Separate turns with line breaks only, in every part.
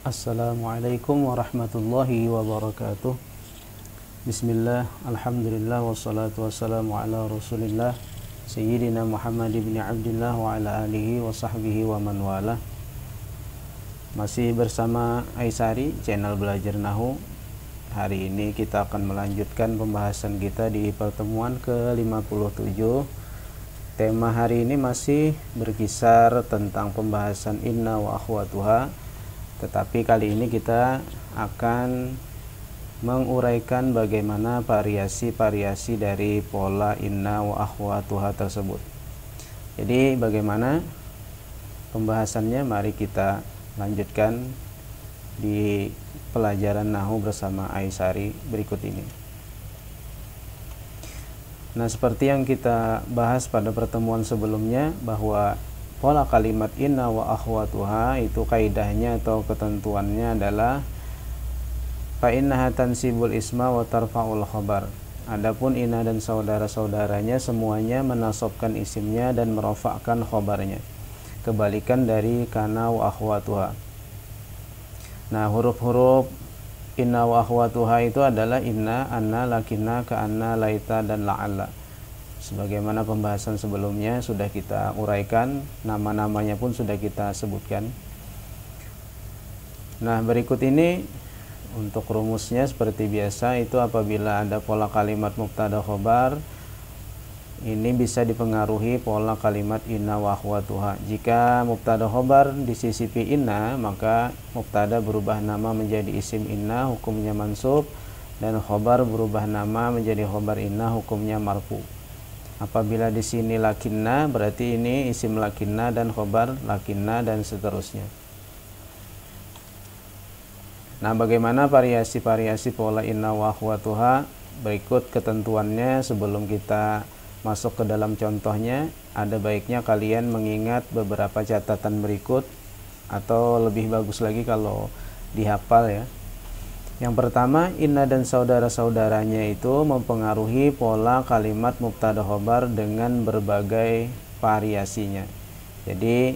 Assalamualaikum warahmatullahi wabarakatuh. Bismillah, alhamdulillah, wassalatu wassalamu ala rasulillah Sayyidina Muhammad ibn Abdillah wa ala alihi wa sahbihi wa man wala. Masih bersama Aisari, channel Belajar Nahwu. Hari ini kita akan melanjutkan pembahasan kita di pertemuan ke-57. Tema hari ini masih berkisar tentang pembahasan inna wa akhwatuha, tetapi kali ini kita akan menguraikan bagaimana variasi-variasi dari pola inna wa akhwatuha tersebut. Jadi bagaimana pembahasannya, mari kita lanjutkan di pelajaran Nahwu bersama Aisari berikut ini. Nah, seperti yang kita bahas pada pertemuan sebelumnya, bahwa pola kalimat inna wa akhwatuha itu kaidahnya atau ketentuannya adalah fa innaha tansibul isma wa tarfa'ul khabar. Adapun inna dan saudara-saudaranya semuanya menasobkan isimnya dan merofakkan khobarnya. Kebalikan dari kana wa akhwatuha. Nah, huruf-huruf inna wa akhwatuha itu adalah inna, anna, lakinna, ka'anna, laita, dan la'alla. Sebagaimana pembahasan sebelumnya sudah kita uraikan, nama-namanya pun sudah kita sebutkan. Nah, berikut ini untuk rumusnya seperti biasa, itu apabila ada pola kalimat mubtada khobar, ini bisa dipengaruhi pola kalimat inna wa akhwatuha. Jika mubtada khobar disisipi inna, maka mubtada berubah nama menjadi isim inna, hukumnya mansub, dan khobar berubah nama menjadi khobar inna, hukumnya marfu. Apabila di sini lakinna, berarti ini isim lakinna dan khobar lakinna dan seterusnya. Nah, bagaimana variasi-variasi pola inna wa akhwatuha? Berikut ketentuannya. Sebelum kita masuk ke dalam contohnya, ada baiknya kalian mengingat beberapa catatan berikut, atau lebih bagus lagi kalau dihafal ya. Yang pertama, inna dan saudara-saudaranya itu mempengaruhi pola kalimat mubtada khobar dengan berbagai variasinya. Jadi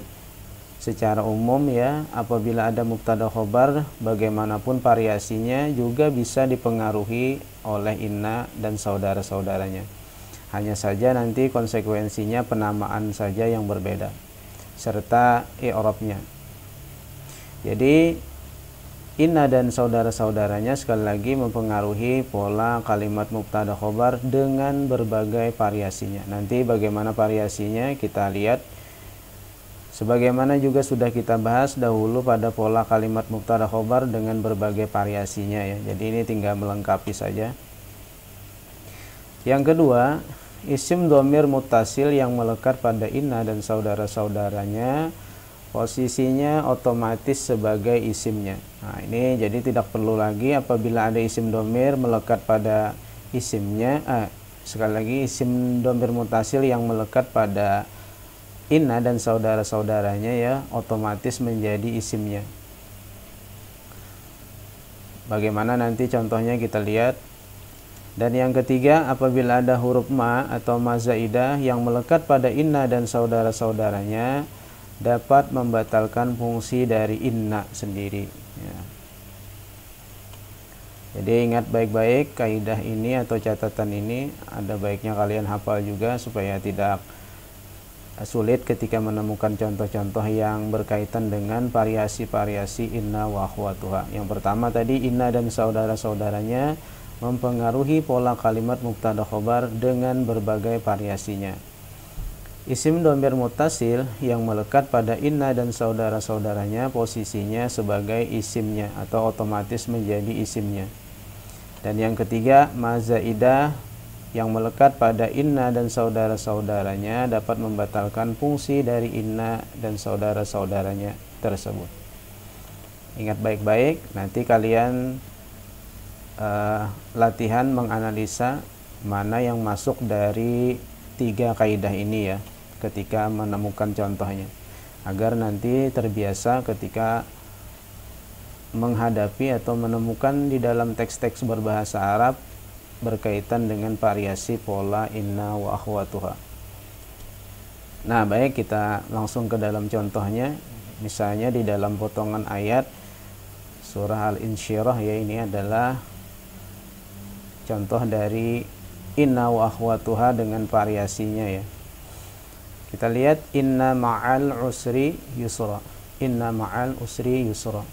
secara umum ya, apabila ada mubtada khobar, bagaimanapun variasinya juga bisa dipengaruhi oleh inna dan saudara-saudaranya. Hanya saja nanti konsekuensinya penamaan saja yang berbeda serta i'rabnya. Jadi inna dan saudara-saudaranya sekali lagi mempengaruhi pola kalimat mubtada khobar dengan berbagai variasinya. Nanti bagaimana variasinya kita lihat. Sebagaimana juga sudah kita bahas dahulu pada pola kalimat mubtada khobar dengan berbagai variasinya ya. Jadi ini tinggal melengkapi saja. Yang kedua, isim dhamir muttasil yang melekat pada inna dan saudara-saudaranya posisinya otomatis sebagai isimnya. Nah, ini jadi tidak perlu lagi apabila ada isim dhamir melekat pada isimnya. Sekali lagi, isim dhamir muttasil yang melekat pada inna dan saudara-saudaranya ya otomatis menjadi isimnya. Bagaimana nanti contohnya kita lihat. Dan yang ketiga, apabila ada huruf ma atau ma zaidah yang melekat pada inna dan saudara-saudaranya dapat membatalkan fungsi dari inna sendiri ya. Jadi ingat baik-baik kaidah ini atau catatan ini, ada baiknya kalian hafal juga supaya tidak sulit ketika menemukan contoh-contoh yang berkaitan dengan variasi-variasi inna wa akhwatuha. Yang pertama tadi, inna dan saudara-saudaranya mempengaruhi pola kalimat mubtada khobar dengan berbagai variasinya. Isim dhamir muttasil yang melekat pada inna dan saudara-saudaranya posisinya sebagai isimnya atau otomatis menjadi isimnya. Dan yang ketiga, ma zaidah yang melekat pada inna dan saudara-saudaranya dapat membatalkan fungsi dari inna dan saudara-saudaranya tersebut. Ingat baik-baik, nanti kalian latihan menganalisa mana yang masuk dari tiga kaidah ini ya ketika menemukan contohnya, agar nanti terbiasa ketika menghadapi atau menemukan di dalam teks-teks berbahasa Arab berkaitan dengan variasi pola inna wa akhwatuha. Nah, baik, kita langsung ke dalam contohnya. Misalnya di dalam potongan ayat surah Al-Insyirah ya, ini adalah contoh dari inna wa akhwatuha dengan variasinya ya. Kita lihat inna ma'al usri yusra. Inna ma'al usri yusra.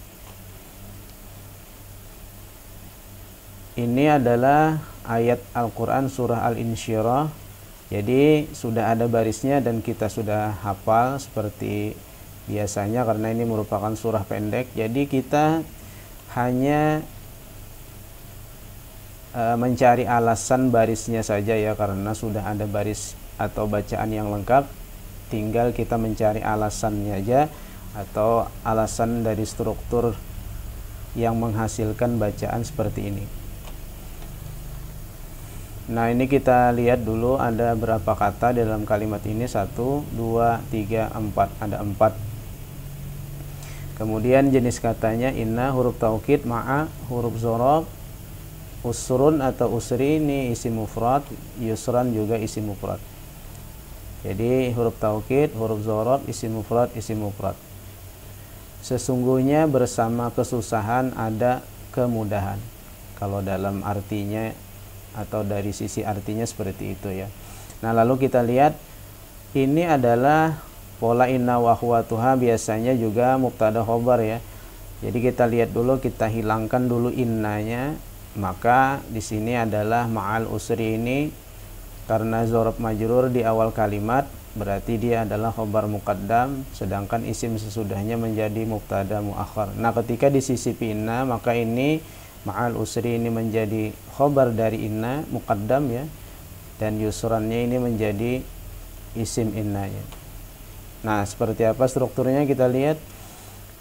Ini adalah ayat Al-Quran surah Al-Insyirah. Jadi sudah ada barisnya dan kita sudah hafal seperti biasanya karena ini merupakan surah pendek. Jadi kita hanya mencari alasan barisnya saja ya, karena sudah ada baris atau bacaan yang lengkap. Tinggal kita mencari alasannya aja, atau alasan dari struktur yang menghasilkan bacaan seperti ini. Nah, ini kita lihat dulu ada berapa kata dalam kalimat ini. 1, 2, 3, 4. Ada 4. Kemudian jenis katanya inna huruf taukid, ma'a huruf dzaraf, usrun atau usri ini isim mufrad, yusran juga isim mufrad. Jadi huruf taukid, huruf dzaraf, isim mufrad, isim mufrad. Sesungguhnya bersama kesusahan ada kemudahan. Kalau dalam artinya atau dari sisi artinya seperti itu ya. Nah, lalu kita lihat ini adalah pola inna wa akhwatuha, biasanya juga mubtada khobar ya. Jadi kita lihat dulu, kita hilangkan dulu innanya, maka di sini adalah ma'al usri ini karena dzaraf majrur di awal kalimat, berarti dia adalah khobar muqaddam, sedangkan isim sesudahnya menjadi mubtada muakhar. Nah, ketika disisipi inna, maka ini ma'al usri ini menjadi khobar dari inna muqaddam ya, dan yusrannya ini menjadi isim innanya. Nah, seperti apa strukturnya kita lihat.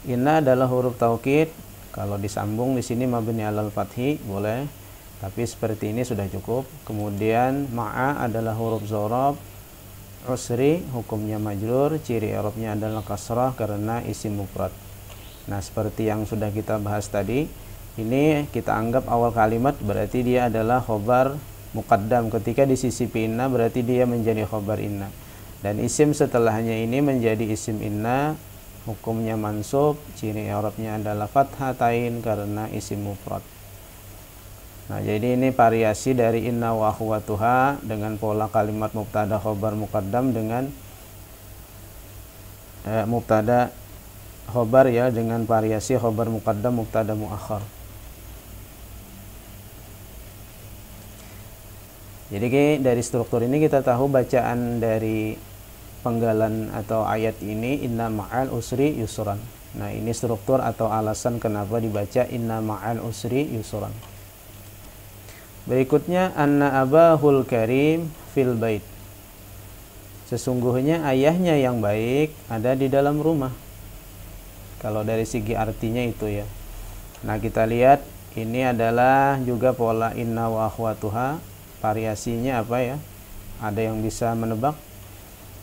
Inna adalah huruf taukid, kalau disambung di sini mabni alal fathi boleh, tapi seperti ini sudah cukup. Kemudian ma'a adalah huruf dzaraf, usri hukumnya majrur, ciri i'rabnya adalah kasrah karena isim mufrad. Nah, seperti yang sudah kita bahas tadi, ini kita anggap awal kalimat berarti dia adalah khobar muqaddam. Ketika disisipi inna berarti dia menjadi khobar inna. Dan isim setelahnya ini menjadi isim inna, hukumnya mansub, ciri i'rabnya adalah fathatain karena isim mufrad. Nah, jadi ini variasi dari inna wa akhwatuha dengan pola kalimat mubtada khobar muqaddam dengan mubtada khobar ya, dengan variasi khobar muqaddam mubtada muakhar. Jadi dari struktur ini kita tahu bacaan dari penggalan atau ayat ini inna ma'al usri yusran. Nah, ini struktur atau alasan kenapa dibaca inna ma'al usri yusran. Berikutnya anna abahul karim fil bait. Sesungguhnya ayahnya yang baik ada di dalam rumah. Kalau dari segi artinya itu ya. Nah, kita lihat ini adalah juga pola inna wa akhwatuha. Variasinya apa ya? Ada yang bisa menebak?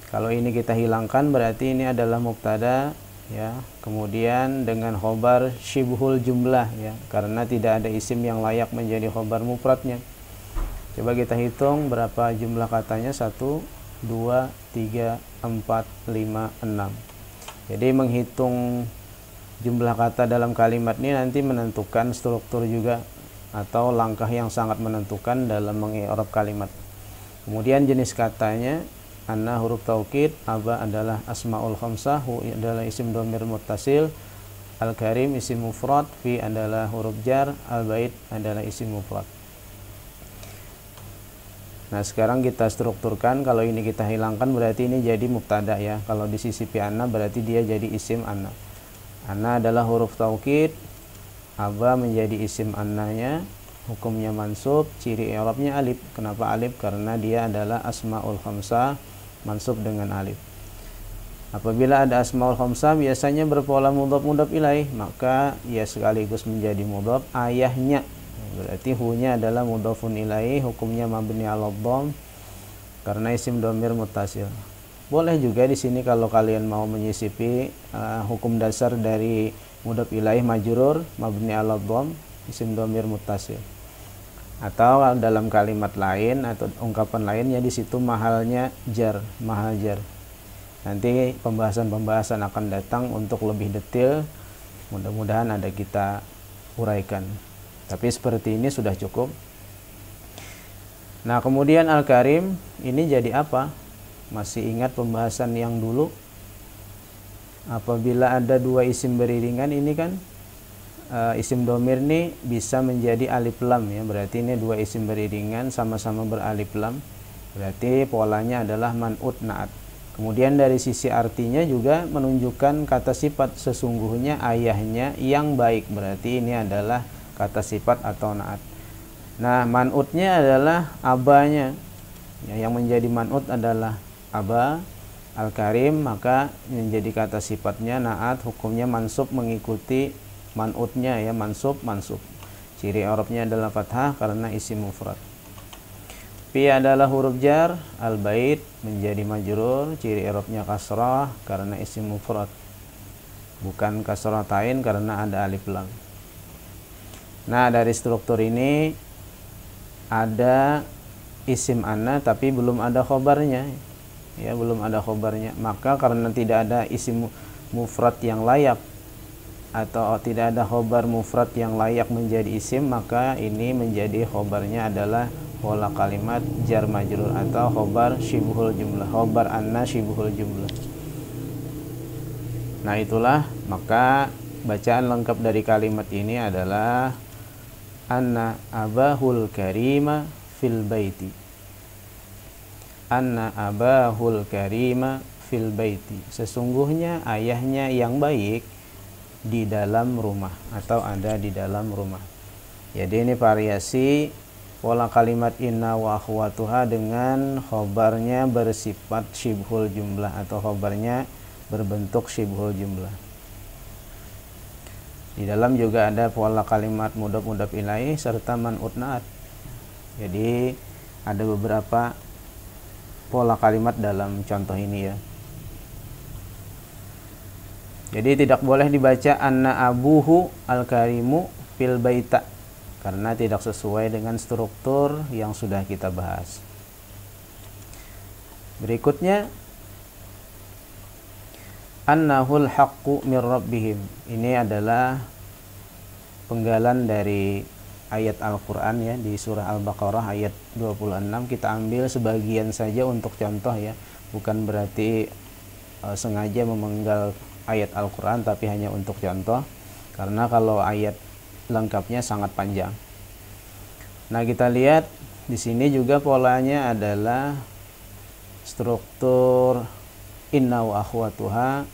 Kalau ini kita hilangkan berarti ini adalah mubtada ya, kemudian dengan khobar syibhul jumlah ya, karena tidak ada isim yang layak menjadi khobar mufradnya. Coba kita hitung berapa jumlah katanya. 1, 2, 3, 4, 5, 6. Jadi menghitung jumlah kata dalam kalimat ini nanti menentukan struktur juga, atau langkah yang sangat menentukan dalam mengi'rab kalimat. Kemudian jenis katanya anna huruf taukid, aba adalah asmaul khamsah, hu adalah isim dhamir muttasil, al-karim isim mufrad, fi adalah huruf jar, al-bait adalah isim mufrad. Nah, sekarang kita strukturkan. Kalau ini kita hilangkan berarti ini jadi mubtada ya. Kalau disisipi anna berarti dia jadi isim anna. Anna adalah huruf taukid, aba menjadi isim annanya, hukumnya mansub, ciri i'rabnya alif. Kenapa alif? Karena dia adalah asmaul khamsah, mansub dengan alif. Apabila ada asmaul khamsah biasanya berpola mudhaf ilaih, maka ia sekaligus menjadi mudhaf ayahnya. Berarti hu-nya adalah mudhafun ilaih, hukumnya mabni 'alal dhamm karena isim dhamir muttasil. Boleh juga di sini kalau kalian mau menyisipi hukum dasar dari mudhaf ilaih majrur mabni 'alal dhamm isim dhamir muttasil. Atau dalam kalimat lain atau ungkapan lainnya di situ mahalnya jar, mahal jar. Nanti pembahasan-pembahasan akan datang untuk lebih detail. Mudah-mudahan ada kita uraikan. Tapi seperti ini sudah cukup. Nah, kemudian Al-Karim ini jadi apa? Masih ingat pembahasan yang dulu? Apabila ada dua isim beriringan ini kan isim domir ini bisa menjadi alif lam ya. Berarti ini dua isim beriringan sama-sama beralif lam. Berarti polanya adalah man'ut na'at. Kemudian dari sisi artinya juga menunjukkan kata sifat, sesungguhnya ayahnya yang baik. Berarti ini adalah kata sifat atau na'at. Nah, man'utnya adalah abanya. Ya, yang menjadi man'ut adalah aba. Al-Karim maka menjadi kata sifatnya na'at, hukumnya mansub mengikuti man'utnya ya, mansub. Ciri i'rabnya adalah fathah karena isim mufrad. Fi adalah huruf jar, al-bait menjadi majrur, ciri i'rabnya kasrah karena isim mufrad. Bukan kasratain karena ada alif lam. Nah, dari struktur ini ada isim anna tapi belum ada khobarnya. Ya, belum ada khobarnya. Maka karena tidak ada isim mufrad yang layak atau tidak ada khobar mufrad yang layak menjadi isim, maka ini menjadi khobarnya adalah pola kalimat jar majrur atau khobar syibhul jumlah, khobar anna syibhul jumlah. Nah, itulah maka bacaan lengkap dari kalimat ini adalah anna abahul karima fil baiti. Anna abahul karima fil baiti. Sesungguhnya ayahnya yang baik di dalam rumah atau ada di dalam rumah. Jadi ini variasi pola kalimat inna wa akhwatuha dengan khobarnya bersifat syibhul jumlah atau khobarnya berbentuk syibhul jumlah. Di dalam juga ada pola kalimat mudhaf ilaih serta man'ut na'at. Jadi ada beberapa pola kalimat dalam contoh ini ya. Jadi tidak boleh dibaca anna abuhu al-karimu fil baita karena tidak sesuai dengan struktur yang sudah kita bahas. Berikutnya annahul haqqu mir rabbihim. Ini adalah penggalan dari ayat Al-Quran ya, di surah Al-Baqarah ayat 26. Kita ambil sebagian saja untuk contoh ya, bukan berarti sengaja memenggal ayat Al-Quran, tapi hanya untuk contoh, karena kalau ayat lengkapnya sangat panjang. Nah, kita lihat di sini juga polanya adalah struktur inna wa akhwatuha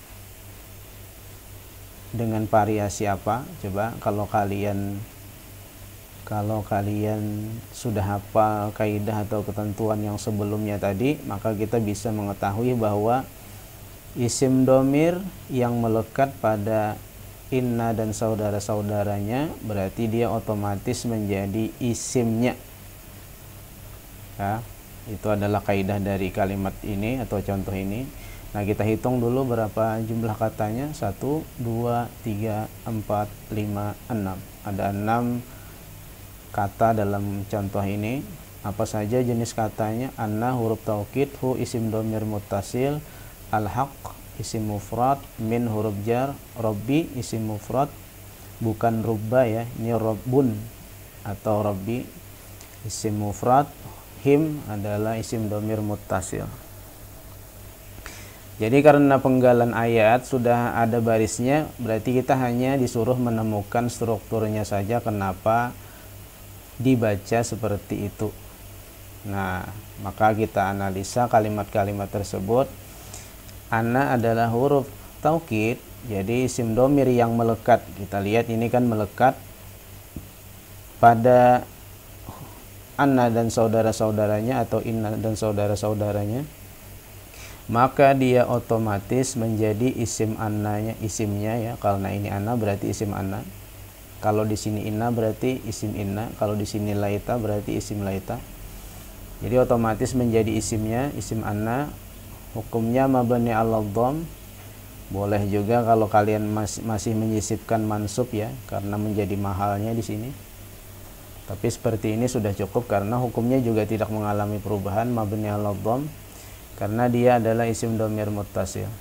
dengan variasi apa? Coba kalau kalian sudah hafal kaidah atau ketentuan yang sebelumnya tadi, maka kita bisa mengetahui bahwa isim domir yang melekat pada inna dan saudara-saudaranya berarti dia otomatis menjadi isimnya ya, itu adalah kaidah dari kalimat ini atau contoh ini. Nah, kita hitung dulu berapa jumlah katanya. 1, 2, 3, 4, 5, 6. Ada 6 kata dalam contoh ini. Apa saja jenis katanya? Anna huruf taukid, hu isim domir muttasil, al-haq isim mufrad, min huruf jar, robbi isim mufrad, bukan rubba ya, ini robbun atau robbi isim mufrad, him adalah isim domir muttasil. Jadi karena penggalan ayat sudah ada barisnya, berarti kita hanya disuruh menemukan strukturnya saja kenapa dibaca seperti itu. Nah, maka kita analisa kalimat-kalimat tersebut. Anna adalah huruf taukid, jadi isim domir yang melekat. Kita lihat ini kan melekat pada anna dan saudara-saudaranya atau inna dan saudara-saudaranya, maka dia otomatis menjadi isim annanya, isimnya ya. Karena ini anna berarti isim anna. Kalau di sini inna berarti isim inna. Kalau di sini laita berarti isim laita. Jadi otomatis menjadi isimnya, isim anna. Hukumnya mabni ala dhamm. Boleh juga kalau kalian masih menyisipkan mansub ya, karena menjadi mahalnya di sini. Tapi seperti ini sudah cukup karena hukumnya juga tidak mengalami perubahan, mabni ala dhamm, karena dia adalah isim dhamir muttasil.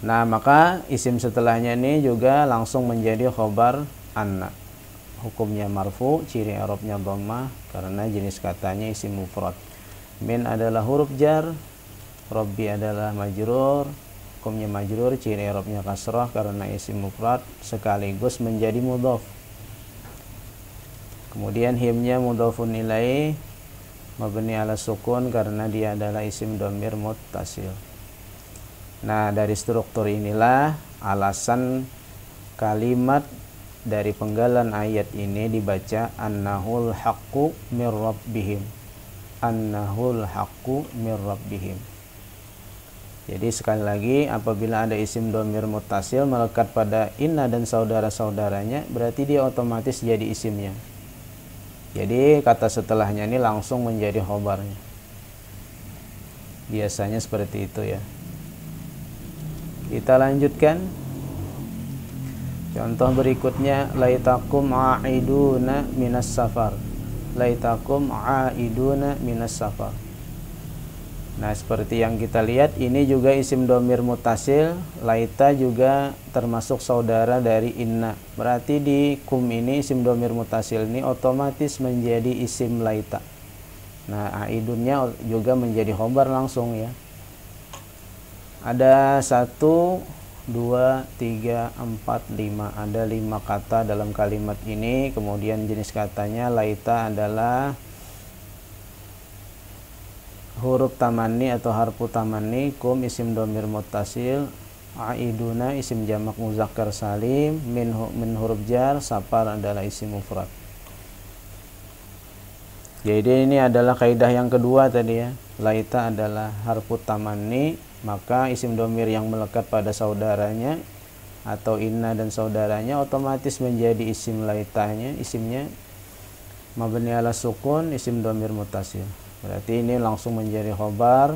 Nah, maka isim setelahnya ini juga langsung menjadi khobar anna. Hukumnya marfu, ciri i'rabnya dhammah karena jenis katanya isim mufrad. Min adalah huruf jar, rabbi adalah majrur, hukumnya majrur, ciri i'rabnya kasrah karena isim mufrad sekaligus menjadi mudhaf. Kemudian himnya mudhafun ilaih, mabni ala sukun karena dia adalah isim dhamir muttasil. Nah, dari struktur inilah alasan kalimat dari penggalan ayat ini dibaca annahul haqqu mir rabbihim. Annahul haqqu mir rabbihim. Jadi sekali lagi, apabila ada isim dhamir muttasil melekat pada inna dan saudara-saudaranya, berarti dia otomatis jadi isimnya. Jadi kata setelahnya ini langsung menjadi khobarnya. Biasanya seperti itu ya. Kita lanjutkan. Contoh berikutnya, laitakum aiduna minas safar. Laitakum aiduna minas safar. Nah, seperti yang kita lihat, ini juga isim dhamir muttasil. Laita juga termasuk saudara dari inna. Berarti di kum ini isim dhamir muttasil ini otomatis menjadi isim laita. Nah, aidunnya juga menjadi khobar langsung ya. Ada 1, 2, 3, 4, 5. Ada 5 kata dalam kalimat ini. Kemudian jenis katanya laita adalah huruf tamanni atau harfu tamanni, kum isim dhamir muttasil, aiduna isim jamak muzakkar salim, min huruf jar, safar adalah isim mufrad. Jadi ini adalah kaidah yang kedua tadi ya. Laita adalah harfu tamanni, maka isim dhamir yang melekat pada saudaranya atau inna dan saudaranya otomatis menjadi isim laitanya, isimnya mabni ala sukun, isim dhamir muttasil. Berarti ini langsung menjadi khobar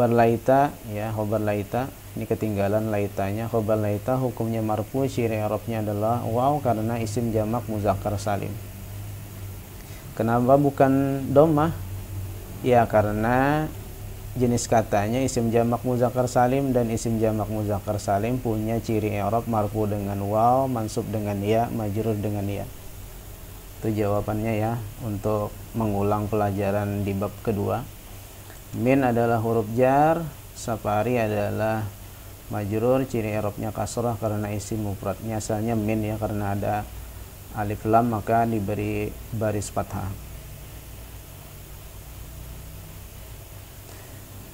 laita ya, khobar laita. Ini ketinggalan laitanya. Khobar laita hukumnya marfu, ciri i'rabnya adalah waw karena isim jamak muzakkar salim. Kenapa bukan dhammah? Ya karena jenis katanya isim jamak muzakkar salim, dan isim jamak muzakkar salim punya ciri i'rab marfu dengan waw, mansub dengan ya, majrur dengan ya. Itu jawabannya ya untuk mengulang pelajaran di bab kedua. Min adalah huruf jar, safari adalah majrur, ciri i'rabnya kasrah karena isim mufradnya asalnya min ya, karena ada alif lam maka diberi baris fathah.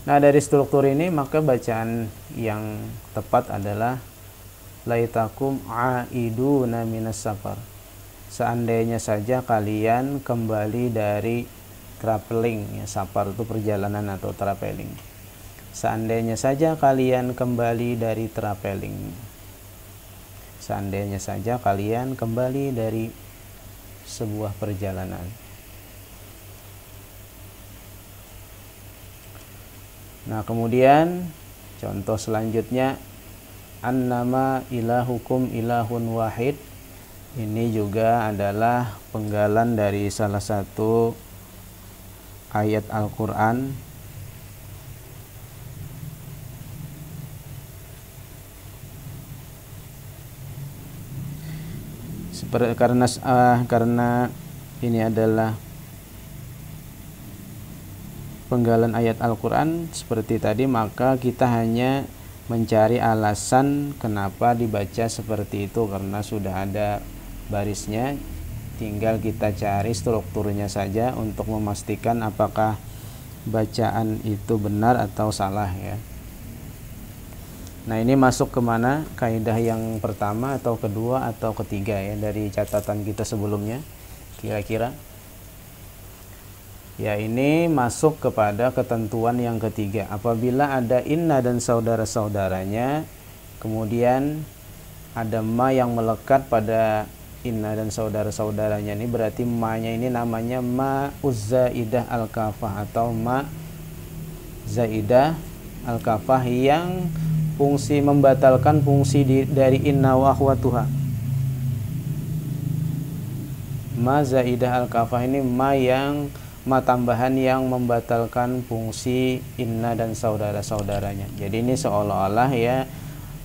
Nah, dari struktur ini maka bacaan yang tepat adalah laitakum aiduna minas safar. Seandainya saja kalian kembali dari traveling ya, safar itu perjalanan atau traveling. Seandainya saja kalian kembali dari traveling. Seandainya saja kalian kembali dari sebuah perjalanan. Nah, kemudian contoh selanjutnya, annama ilahukum ilahun wahid. Ini juga adalah penggalan dari salah satu ayat Al-Quran. Karena ini adalah penggalan ayat Al-Quran seperti tadi, maka kita hanya mencari alasan kenapa dibaca seperti itu, karena sudah ada barisnya, tinggal kita cari strukturnya saja untuk memastikan apakah bacaan itu benar atau salah ya. Nah, ini masuk kemana? Kaidah yang pertama atau kedua atau ketiga ya dari catatan kita sebelumnya kira-kira? Ya, ini masuk kepada ketentuan yang ketiga. Apabila ada inna dan saudara-saudaranya, kemudian ada ma yang melekat pada inna dan saudara-saudaranya, ini berarti ma-nya ini namanya ma uzzaidah al-kafah atau ma zaidah al-kafah yang fungsi membatalkan fungsi dari inna wa akhwatuha. Ma zaidah al-kafah ini ma yang ma tambahan yang membatalkan fungsi inna dan saudara-saudaranya. Jadi ini seolah-olah ya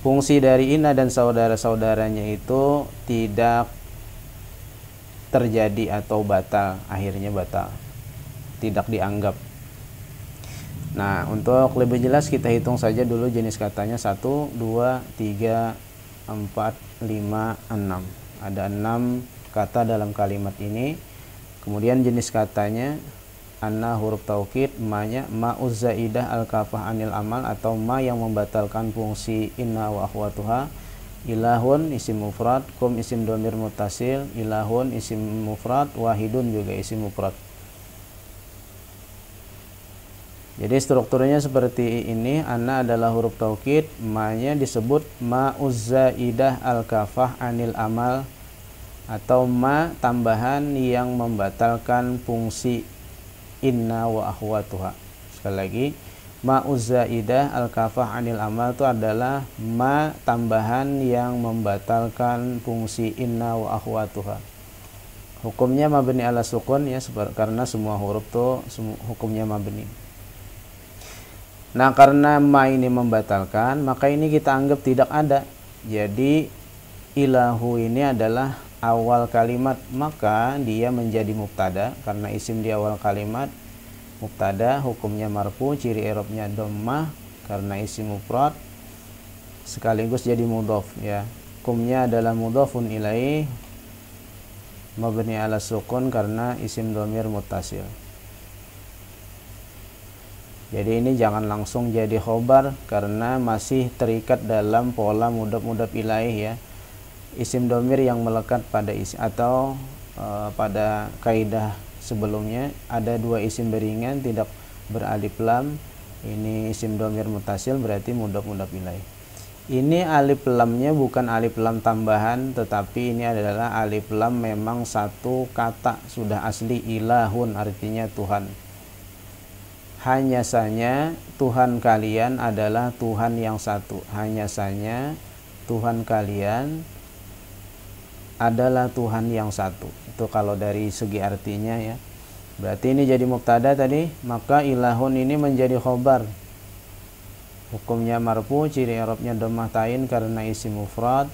fungsi dari inna dan saudara-saudaranya itu tidak terjadi atau batal, akhirnya batal, tidak dianggap. Nah, untuk lebih jelas kita hitung saja dulu jenis katanya 1, 2, 3, 4, 5, 6. Ada 6 kata dalam kalimat ini. Kemudian jenis katanya anna huruf taukid, ma-nya ma'uz zaidah al-kafah anil amal atau ma yang membatalkan fungsi inna wa akhwatuha. Ilahun isim mufrad, kum isim dhamir muttasil, ilahun isim mufrad, wahidun juga isim mufrad. Jadi strukturnya seperti ini. Anna adalah huruf taukid, ma-nya disebut ma'uz zaidah al-kafah anil amal atau ma tambahan yang membatalkan fungsi inna wa akhwatuha. Sekali lagi, ma'uz zaidah al-kafah anil amal itu adalah ma tambahan yang membatalkan fungsi inna wa akhwatuha. Hukumnya mabni ala sukun ya, karena semua huruf itu hukumnya mabni. Nah, karena ma ini membatalkan, maka ini kita anggap tidak ada. Jadi ilahu ini adalah awal kalimat, maka dia menjadi mubtada karena isim di awal kalimat. Mubtada hukumnya marfu, ciri i'rabnya dhammah karena isim mufrad sekaligus jadi mudhaf ya. Hukumnya adalah mudhafun ilaih mabni ala sukun karena isim dhamir muttasil. Jadi ini jangan langsung jadi khobar karena masih terikat dalam pola mudhaf ilaih ya. Isim dhamir yang melekat pada isim atau pada kaidah sebelumnya ada 2 isim beringan tidak beralif lam. Ini isim dhamir muttasil berarti mudhaf ilaih. Ini alif lamnya bukan alif lam tambahan, tetapi ini adalah alif lam memang satu kata sudah asli, ilahun artinya Tuhan. Hanya saja Tuhan kalian adalah Tuhan yang satu. Hanya saja Tuhan kalian adalah Tuhan yang satu. Itu kalau dari segi artinya ya. Berarti ini jadi mubtada tadi, maka ilahun ini menjadi khobar. Hukumnya marfu, ciri i'rabnya dhammah tain karena isim mufrad.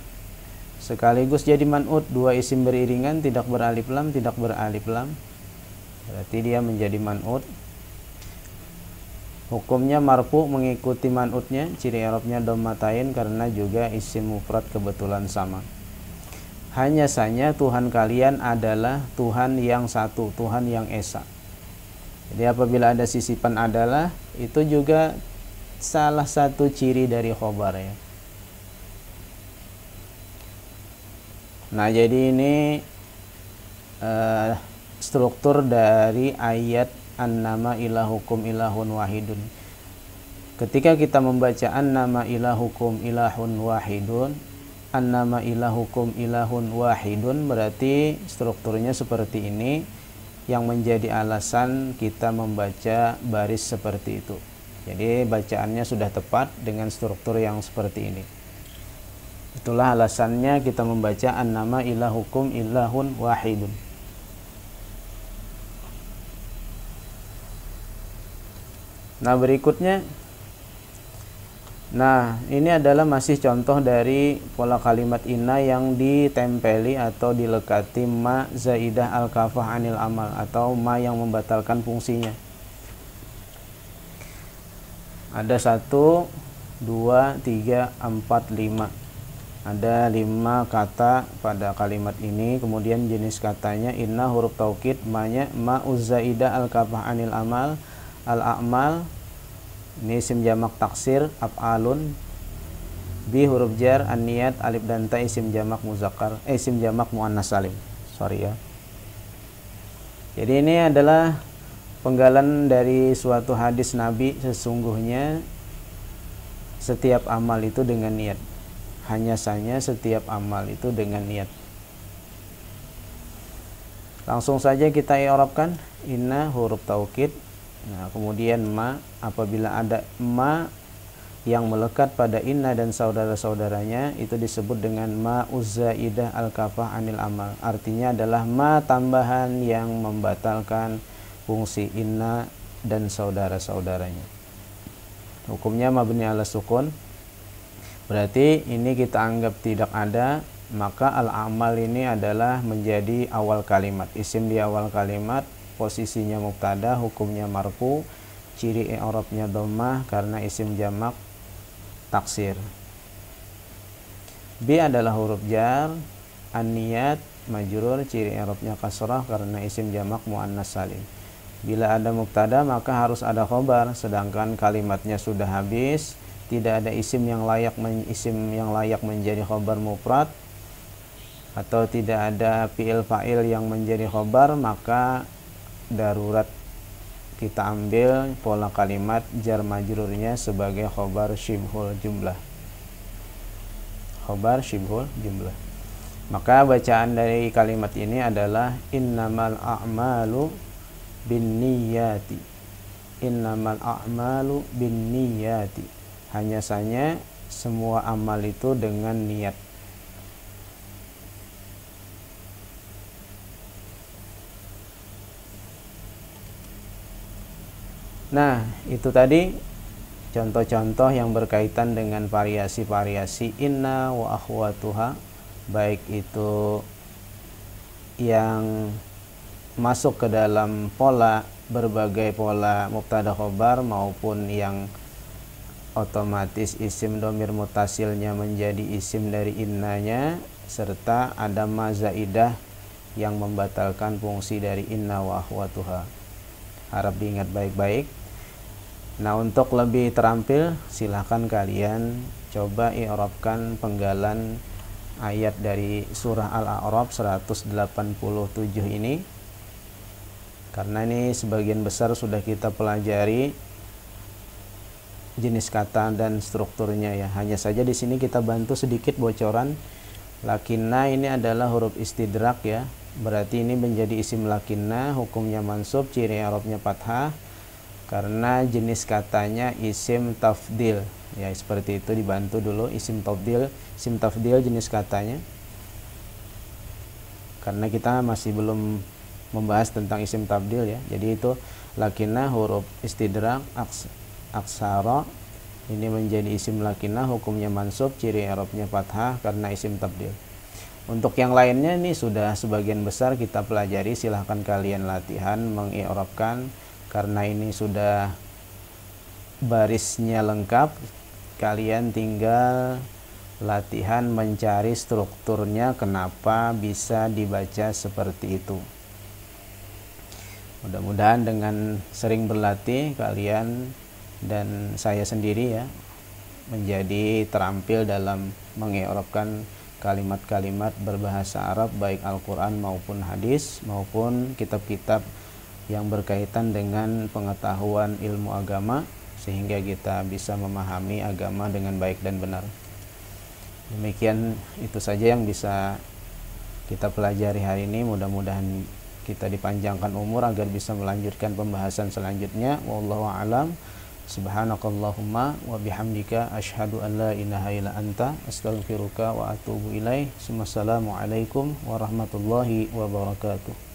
Sekaligus jadi man'ut, 2 isim beriringan tidak beralif lam, tidak beralif lam. Berarti dia menjadi man'ut. Hukumnya marfu mengikuti man'utnya, ciri i'rabnya dhammah tain karena juga isim mufrad kebetulan sama. Hanya saja Tuhan kalian adalah Tuhan yang satu, Tuhan yang esa. Jadi apabila ada sisipan adalah, itu juga salah satu ciri dari khobar ya. Nah, jadi ini struktur dari ayat annama ilahukum ilahun wahidun. Ketika kita membaca annama ilahukum ilahun wahidun, annama ilahukum ilahun wahidun, berarti strukturnya seperti ini yang menjadi alasan kita membaca baris seperti itu. Jadi bacaannya sudah tepat dengan struktur yang seperti ini. Itulah alasannya kita membaca annama ilahukum ilahun wahidun. Nah, berikutnya, nah ini adalah masih contoh dari pola kalimat inna yang ditempeli atau dilekati ma zaidah al-kafah anil amal atau ma yang membatalkan fungsinya. Ada 1, 2, 3, 4, 5. Ada 5 kata pada kalimat ini. Kemudian jenis katanya inna huruf taukid, ma-nya ma'uz zaidah al-kafah anil amal, al-a'mal ini isim jamak taksir af'alun, bi huruf jar, an-niyat, alif dan ta isim jamak muzakkar, isim jamak muannas salim. Sorry ya. Jadi ini adalah penggalan dari suatu hadis Nabi, sesungguhnya setiap amal itu dengan niat. Hanya saja setiap amal itu dengan niat. Langsung saja kita i'rabkan. Inna huruf taukid. Nah, kemudian ma, apabila ada ma yang melekat pada inna dan saudara-saudaranya itu disebut dengan ma uzzaidah al-kafah anil amal. Artinya adalah ma tambahan yang membatalkan fungsi inna dan saudara-saudaranya. Hukumnya mabni ala sukun, berarti ini kita anggap tidak ada, maka al-amal ini adalah menjadi awal kalimat. Isim di awal kalimat, posisinya mubtada, hukumnya marfu, ciri i'rabnya dhammah karena isim jamak taksir. B adalah huruf jar, an-niyat majrur, ciri i'rabnya kasrah karena isim jamak muannas salim. Bila ada mubtada maka harus ada khobar, sedangkan kalimatnya sudah habis, tidak ada isim yang layak menjadi khobar mufrad atau tidak ada fi'il fa'il yang menjadi khobar, maka darurat kita ambil pola kalimat jar majrurnya sebagai khobar syibhul jumlah. Khobar syibhul jumlah. Maka bacaan dari kalimat ini adalah innamal a'malu binniyati. Innamal a'malu binniyati. Hanya saja semua amal itu dengan niat. Nah, itu tadi contoh-contoh yang berkaitan dengan variasi-variasi inna wa akhwatuha, baik itu yang masuk ke dalam berbagai pola mubtada khobar maupun yang otomatis isim dhamir mutasilnya menjadi isim dari innanya, serta ada ma zaidah yang membatalkan fungsi dari inna wa akhwatuha. Harap diingat baik-baik. Nah, untuk lebih terampil silahkan kalian coba i'rabkan penggalan ayat dari surah Al-A'raf 187 ini, karena ini sebagian besar sudah kita pelajari jenis kata dan strukturnya ya. Hanya saja di sini kita bantu sedikit bocoran. Lakinna ini adalah huruf istidrak ya. Berarti ini menjadi isim lakinna, hukumnya mansub, ciri i'rabnya fathah karena jenis katanya isim tafdil. Ya, seperti itu, dibantu dulu isim tafdil. Isim tafdil jenis katanya. Karena kita masih belum membahas tentang isim tafdil ya. Jadi itu lakinna huruf istidrak aksara, ini menjadi isim lakinah, hukumnya mansub, ciri i'rabnya fathah karena isim tabdil. Untuk yang lainnya ini sudah sebagian besar kita pelajari, silahkan kalian latihan mengi'rabkan, karena ini sudah barisnya lengkap. Kalian tinggal latihan mencari strukturnya, kenapa bisa dibaca seperti itu. Mudah-mudahan dengan sering berlatih kalian dan saya sendiri ya menjadi terampil dalam mengi'rabkan kalimat-kalimat berbahasa Arab, baik Al-Quran maupun hadis maupun kitab-kitab yang berkaitan dengan pengetahuan ilmu agama, sehingga kita bisa memahami agama dengan baik dan benar. Demikian itu saja yang bisa kita pelajari hari ini. Mudah-mudahan kita dipanjangkan umur agar bisa melanjutkan pembahasan selanjutnya. Wallahu a'lam. Subhanakallahumma wa bihamdika asyhadu an la ilaha illa anta astaghfiruka wa atubu ilaih. Assalamualaikum warahmatullahi wabarakatuh.